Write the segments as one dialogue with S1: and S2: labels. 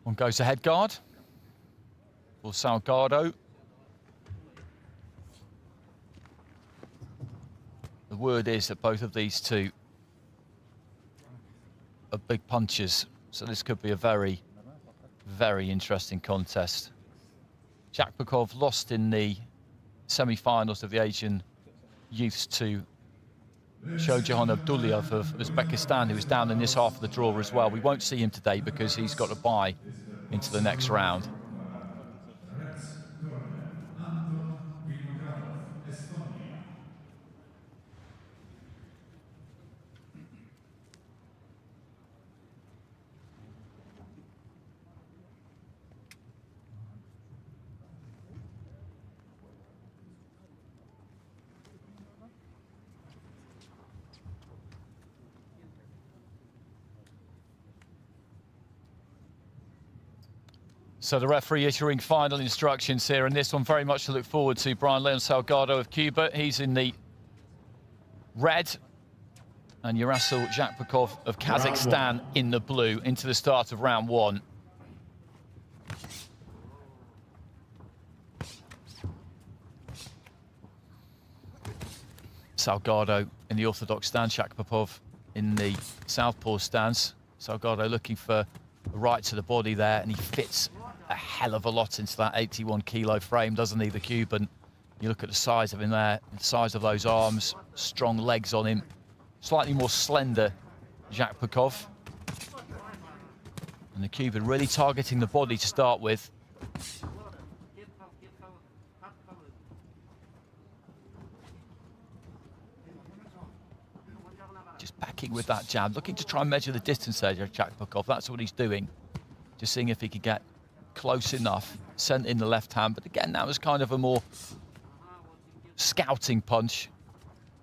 S1: One goes ahead guard for Salgado. The word is that both of these two are big punchers, so this could be a very, very interesting contest. Jakubov lost in the semi-finals of the Asian Youths to Shojahan Abdullayev of Uzbekistan, who was down in this half of the draw as well. We won't see him today because he's got a bye into the next round. So the referee issuing final instructions here, and this one very much to look forward to. Brian Leon Salgado of Cuba, he's in the red, and Yurasil Jakubov of Kazakhstan in the blue into the start of round one. Salgado in the orthodox stance, Jakubov in the southpaw stance. Salgado looking for the right to the body there, and he fits a hell of a lot into that 81-kilo frame, doesn't he, the Cuban? You look at the size of him there, the size of those arms, strong legs on him. Slightly more slender Jakubov. And the Cuban really targeting the body to start with. Just backing with that jab, looking to try and measure the distance there, Jakubov. That's what he's doing. Just seeing if he could get close enough, sent in the left hand. But again, that was kind of a more scouting punch,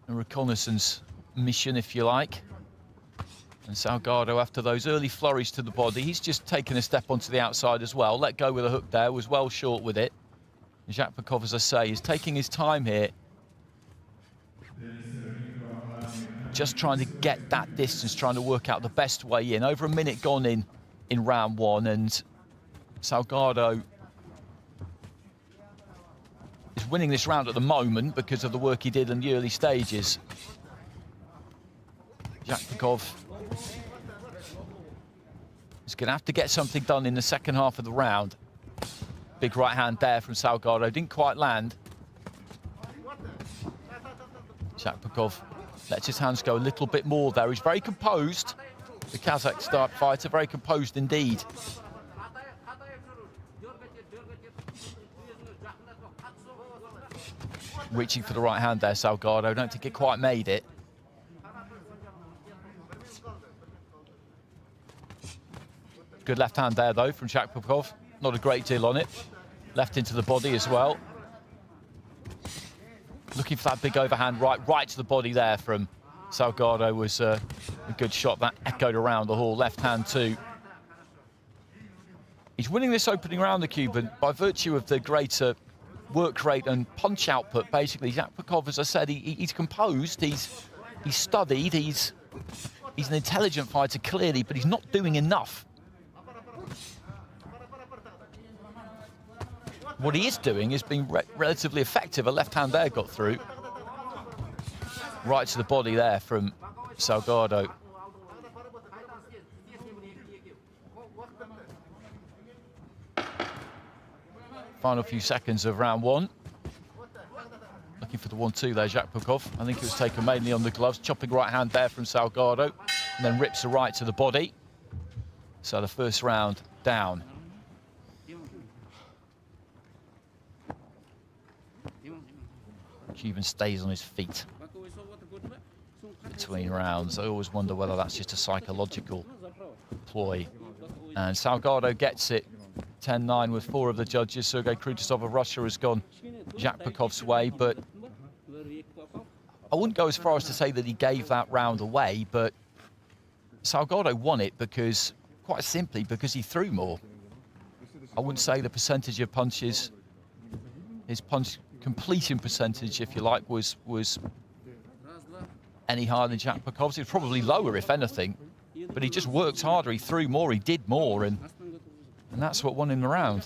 S1: a reconnaissance mission, if you like. And Salgado, after those early flurries to the body, he's just taken a step onto the outside as well. Let go with a hook there, was well short with it. Jakubov, as I say, is taking his time here. Just trying to get that distance, trying to work out the best way in. Over a minute gone in round one, and Salgado is winning this round at the moment because of the work he did in the early stages. Jakubov is going to have to get something done in the second half of the round. Big right hand there from Salgado, didn't quite land. Jakubov lets his hands go a little bit more there. He's very composed. The Kazakh start fighter, very composed indeed. Reaching for the right hand there, Salgado. Don't think it quite made it. Good left hand there, though, from Jakubov. Not a great deal on it. Left into the body as well. Looking for that big overhand right to the body there from Salgado was a good shot. That echoed around the hall. Left hand too. He's winning this opening round, the Cuban, by virtue of the greater work rate and punch output, basically. Jakubov, as I said, he's composed, he's studied, he's an intelligent fighter, clearly, but he's not doing enough. What he is doing is being relatively effective. A left hand there got through. Right to the body there from Salgado. Final few seconds of round one. Looking for the 1-2 there, Jakubov. I think it was taken mainly on the gloves. Chopping right hand there from Salgado. And then rips the right to the body. So the first round down. Cuban stays on his feet between rounds. I always wonder whether that's just a psychological ploy. And Salgado gets it 10-9 with 4 of the judges. Sergei Krutasov of Russia has gone Jakupov's way, but I wouldn't go as far as to say that he gave that round away, but Salgado won it because, quite simply, because he threw more. I wouldn't say the percentage of punches, his punch completion percentage, if you like, was any higher than Jakupov's. It was probably lower, if anything, but he just worked harder, he threw more, he did more, and And that's what won him the round.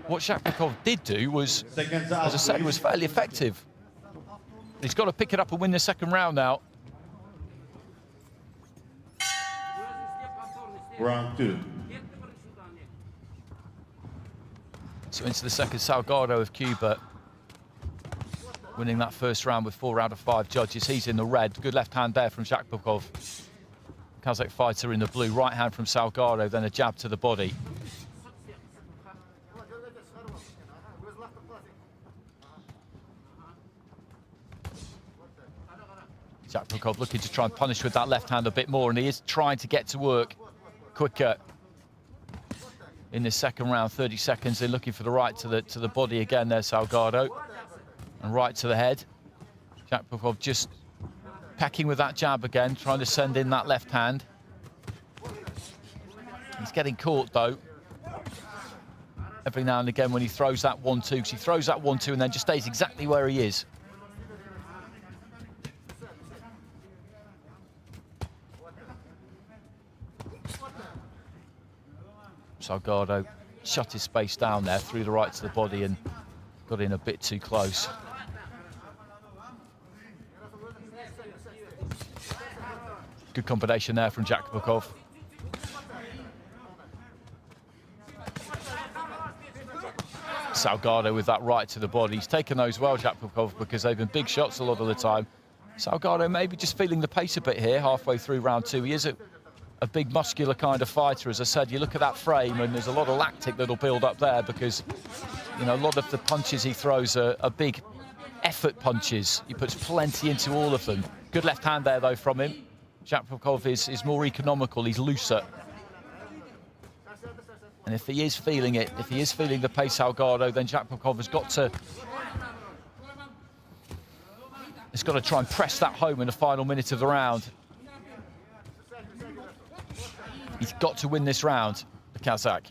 S1: What Shapikov did do was, as I said, was fairly effective. He's got to pick it up and win the second round now.
S2: Round 2.
S1: So into the second, Salgado of Cuba, winning that first round with 4 out of 5 judges. He's in the red. Good left hand there from Shapikov. Kazakh fighter in the blue. Right hand from Salgado, then a jab to the body. Shapikov looking to try and punish with that left hand a bit more, and he is trying to get to work quicker in this second round. 30 seconds. They're looking for the right to the body again there, Salgado, and right to the head. Shapikov just pecking with that jab again, trying to send in that left hand. He's getting caught though every now and again when he throws that 1-2, because he throws that 1-2 and then just stays exactly where he is. Salgado shut his space down there, threw the right to the body and got in a bit too close. Good combination there from Shapikov. Salgado with that right to the body. He's taken those well, Shapikov, because they've been big shots a lot of the time. Salgado maybe just feeling the pace a bit here halfway through round 2. He is a big muscular kind of fighter. As I said, you look at that frame and there's a lot of lactic that'll build up there because, you know, a lot of the punches he throws are big effort punches. He puts plenty into all of them. Good left hand there though from him. Shapikov is more economical, he's looser. And if he is feeling it, if he is feeling the pace Salgado, then Shapikov has got to try and press that home in the final minute of the round. He's got to win this round, the Kazakh.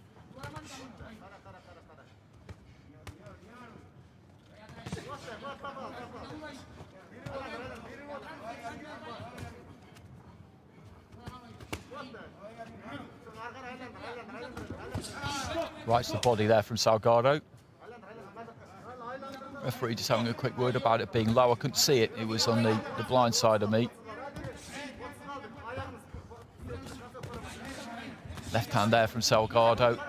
S1: Right to the body there from Salgado. Referee just having a quick word about it being low. I couldn't see it. It was on the blind side of me. Left hand there from Salgado.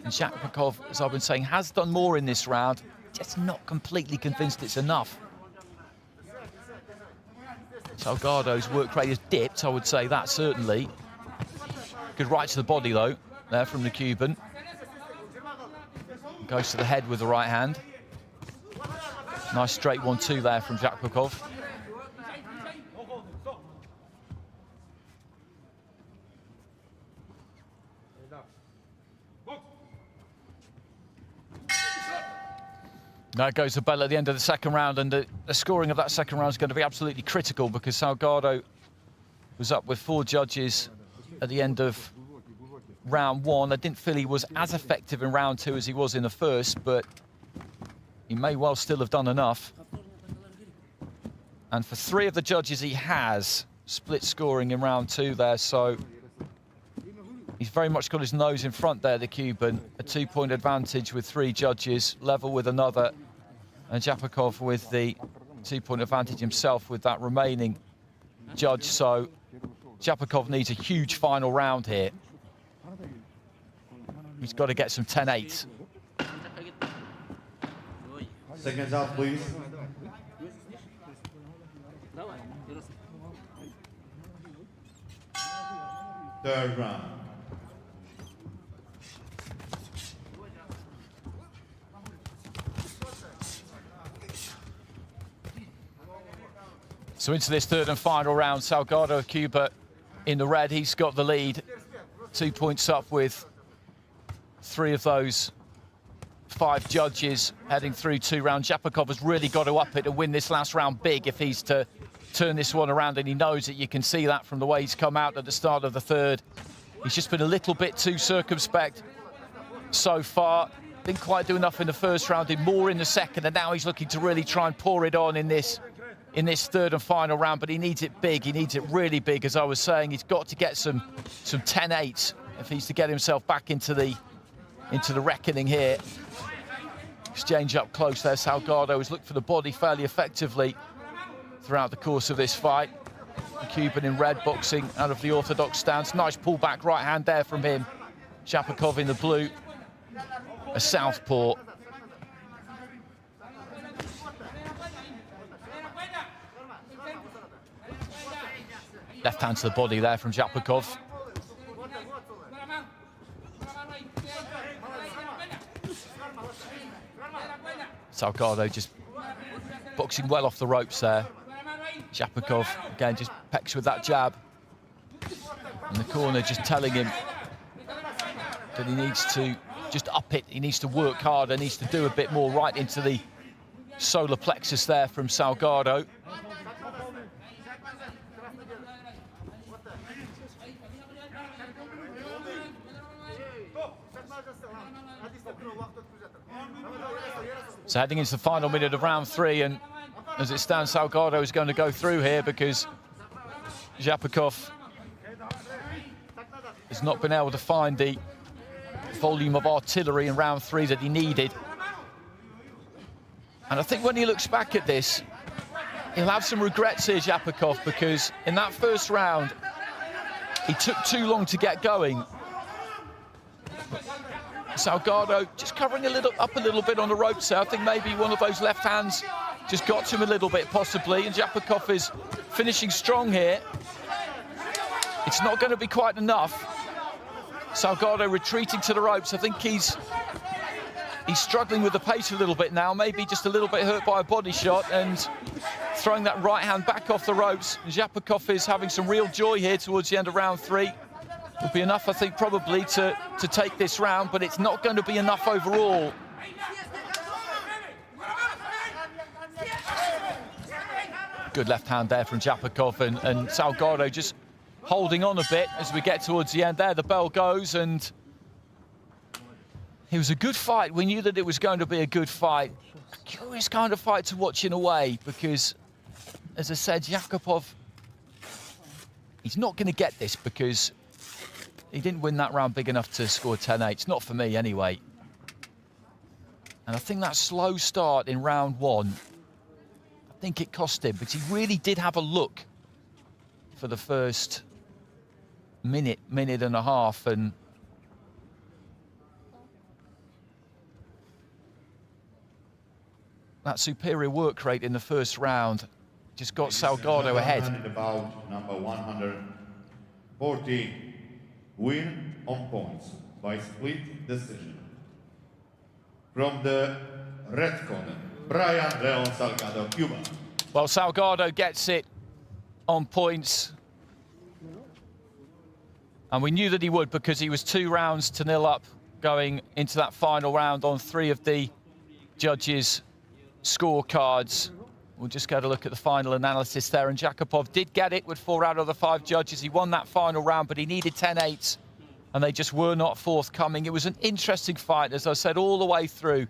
S1: And Shapikov, as I've been saying, has done more in this round. Just not completely convinced it's enough. Salgado's work rate has dipped, I would say that certainly. Good right to the body though, there from the Cuban. Goes to the head with the right hand. Nice straight 1-2 there from Shapikov. There goes the bell at the end of the second round, and the scoring of that second round is going to be absolutely critical because Salgado was up with 4 judges at the end of round 1. I didn't feel he was as effective in round 2 as he was in the first, but he may well still have done enough. And for 3 of the judges, he has split scoring in round 2 there, so he's very much got his nose in front there, the Cuban. A 2-point advantage with 3 judges, level with another. And Shapikov with the 2-point advantage himself with that remaining judge. So Shapikov needs a huge final round here. He's got to get some 10-8.
S2: Seconds out, please. Third round.
S1: So into this third and final round, Salgado of Cuba in the red. He's got the lead, 2 points up with 3 of those 5 judges heading through 2 rounds. Shapikov has really got to up it and win this last round big if he's to turn this one around, and he knows it. You can see that from the way he's come out at the start of the third. He's just been a little bit too circumspect so far. Didn't quite do enough in the first round, did more in the second, and now he's looking to really try and pour it on in this third and final round, but he needs it big. He needs it really big. As I was saying, he's got to get some 10-8 if he's to get himself back into the into the reckoning here. Exchange up close there. Salgado has looked for the body fairly effectively throughout the course of this fight. The Cuban in red boxing out of the orthodox stance. Nice pullback right hand there from him. Shapakov in the blue, a southpaw. Left hand to the body there from Shapakov. Salgado just boxing well off the ropes there. Shapakov, again, just pecks with that jab. And the corner just telling him that he needs to just up it. He needs to work harder, needs to do a bit more right into the solar plexus there from Salgado. So heading into the final minute of round 3, and as it stands, Salgado is going to go through here because Shapakov has not been able to find the volume of artillery in round 3 that he needed. And I think when he looks back at this, he'll have some regrets here, Shapakov, because in that first round, he took too long to get going. Salgado just covering a little bit on the ropes there. I think maybe one of those left hands just got to him a little bit, possibly, and Shapakov is finishing strong here. It's not going to be quite enough. Salgado retreating to the ropes. I think he's struggling with the pace a little bit now, maybe just a little bit hurt by a body shot, and throwing that right hand back off the ropes. Shapakov is having some real joy here towards the end of round 3. Will be enough, I think, probably to take this round, but it's not going to be enough overall. Good left hand there from Shapakov, and Salgado just holding on a bit as we get towards the end there. The bell goes, and it was a good fight. We knew that it was going to be a good fight. A curious kind of fight to watch in a way, because, as I said, Shapakov, he's not going to get this because he didn't win that round big enough to score 10-8. It's not for me, anyway. And I think that slow start in round 1, I think it cost him, but he really did have a look for the first minute and a half, and that superior work rate in the first round just got Salgado ahead.
S2: About number 114. Win on points by split decision. From the red corner, Brian Leon Salgado, Cuba.
S1: Well, Salgado gets it on points. And we knew that he would, because he was 2-0 up going into that final round on 3 of the judges' scorecards. We'll just get a look at the final analysis there. And Shapakov did get it with 4 out of the 5 judges. He won that final round, but he needed 10-8, and they just were not forthcoming. It was an interesting fight, as I said, all the way through.